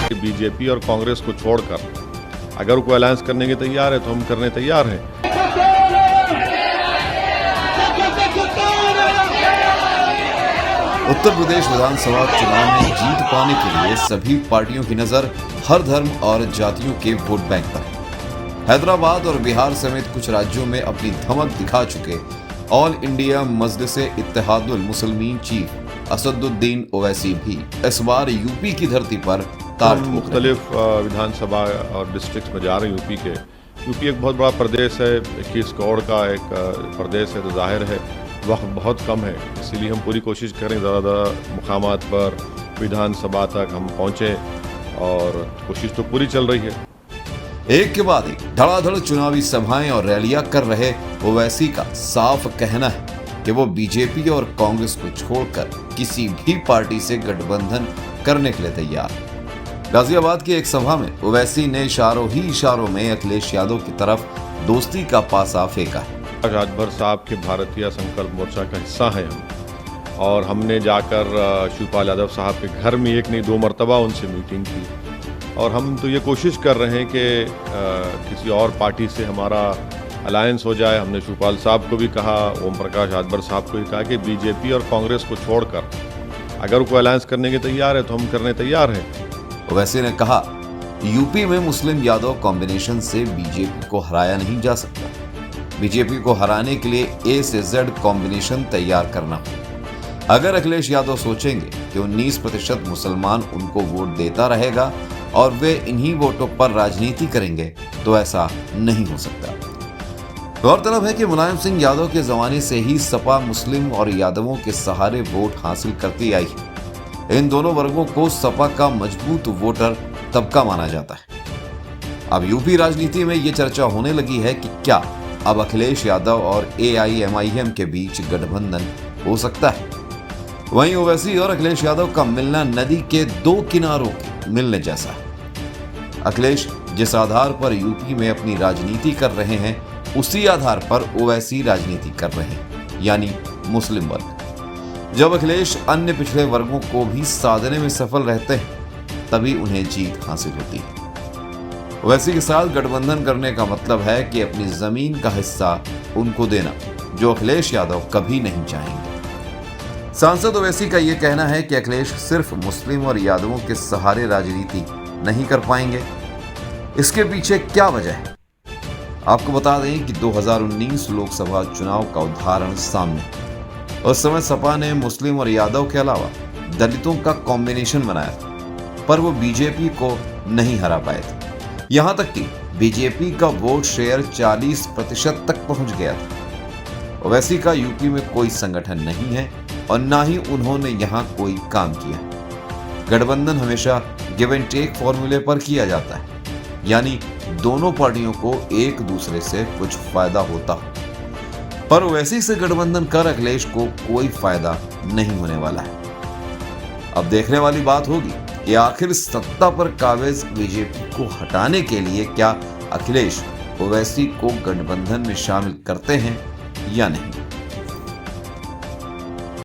कि बीजेपी और कांग्रेस को छोड़कर अगर कोई अलायंस करने के तैयार है तो हम करने तैयार हैं। उत्तर प्रदेश विधानसभा चुनाव में जीत पाने के लिए सभी पार्टियों की नजर हर धर्म और जातियों के वोट बैंक पर है। हैदराबाद और बिहार समेत कुछ राज्यों में अपनी धमक दिखा चुके ऑल इंडिया मजलिस-ए-इत्तेहादुल मुस्लिमीन चीफ असदुद्दीन ओवैसी भी इस बार यूपी की धरती पर ताल ठोक मुख्तलिफ विधानसभा और डिस्ट्रिक्ट में जा रहे हैं। यूपी एक बहुत बड़ा प्रदेश है, 21 करोड़ का एक प्रदेश है, तो जाहिर है वक्त बहुत कम है, इसीलिए हम पूरी कोशिश करें ज़्यादा मुकामात पर विधानसभा तक हम पहुँचें और कोशिश तो पूरी चल रही है। एक के बाद एक धड़ाधड़ चुनावी सभाएं और रैलियां कर रहे ओवैसी का साफ कहना है कि वो बीजेपी और कांग्रेस को छोड़कर किसी भी पार्टी से गठबंधन करने के लिए तैयार है। गाजियाबाद की एक सभा में ओवैसी ने इशारों में अखिलेश यादव की तरफ दोस्ती का पासा फेंका है। राजभर साहब के भारतीय संकल्प मोर्चा का हिस्सा है हम, और हमने जाकर शिवपाल यादव साहब के घर में एक नहीं 2 मरतबा उनसे मीटिंग की, और हम तो ये कोशिश कर रहे हैं कि किसी और पार्टी से हमारा अलायंस हो जाए। हमने शिवपाल साहब को भी कहा, ओम प्रकाश राजभर साहब को भी कहा कि बीजेपी और कांग्रेस को छोड़कर अगर कोई अलायंस करने के तैयार है तो हम करने तैयार हैं। ओवैसी ने कहा, यूपी में मुस्लिम यादव कॉम्बिनेशन से बीजेपी को हराया नहीं जा सकता। बीजेपी को हराने के लिए ए से जेड कॉम्बिनेशन तैयार करना होगा। अगर अखिलेश यादव सोचेंगे कि 19% मुसलमान उनको वोट देता रहेगा और वे इन्हीं वोटों पर राजनीति करेंगे तो ऐसा नहीं हो सकता। गौरतलब है कि मुलायम सिंह यादव के जमाने से ही सपा मुस्लिम और यादवों के सहारे वोट हासिल करती आई है। इन दोनों वर्गों को सपा का मजबूत वोटर तबका माना जाता है। अब यूपी राजनीति में ये चर्चा होने लगी है कि क्या अब अखिलेश यादव और AIMIM के बीच गठबंधन हो सकता है। वहीं ओवैसी और अखिलेश यादव का मिलना नदी के 2 किनारों के मिलने जैसा है। अखिलेश जिस आधार पर यूपी में अपनी राजनीति कर रहे हैं, उसी आधार पर ओवैसी राजनीति कर रहे हैं, यानी मुस्लिम वर्ग। जब अखिलेश अन्य पिछड़े वर्गों को भी साधने में सफल रहते हैं, तभी उन्हें जीत हासिल होती है। ओवैसी के साथ गठबंधन करने का मतलब है कि अपनी जमीन का हिस्सा उनको देना, जो अखिलेश यादव कभी नहीं चाहेंगे। सांसद ओवैसी का यह कहना है कि अखिलेश सिर्फ मुस्लिम और यादवों के सहारे राजनीति नहीं कर पाएंगे। इसके पीछे क्या वजह है? आपको बता दें कि 2019 लोकसभा चुनाव का उदाहरण सामने है। उस समय सपा ने मुस्लिम और यादव के अलावा दलितों का कॉम्बिनेशन बनाया था, पर वो बीजेपी को नहीं हरा पाए थे। यहां तक कि बीजेपी का वोट शेयर 40% तक पहुंच गया था। ओवैसी का यूपी में कोई संगठन नहीं है और ना ही उन्होंने यहां कोई काम किया। गठबंधन हमेशा गिव एंड टेक फॉर्मूले पर किया जाता है, यानी दोनों पार्टियों को एक दूसरे से कुछ फायदा होता हो। पर ओवैसी से गठबंधन कर अखिलेश को कोई फायदा नहीं होने वाला है। अब देखने वाली बात होगी कि आखिर सत्ता पर काबिज बीजेपी को हटाने के लिए क्या अखिलेश ओवैसी को गठबंधन में शामिल करते हैं या नहीं।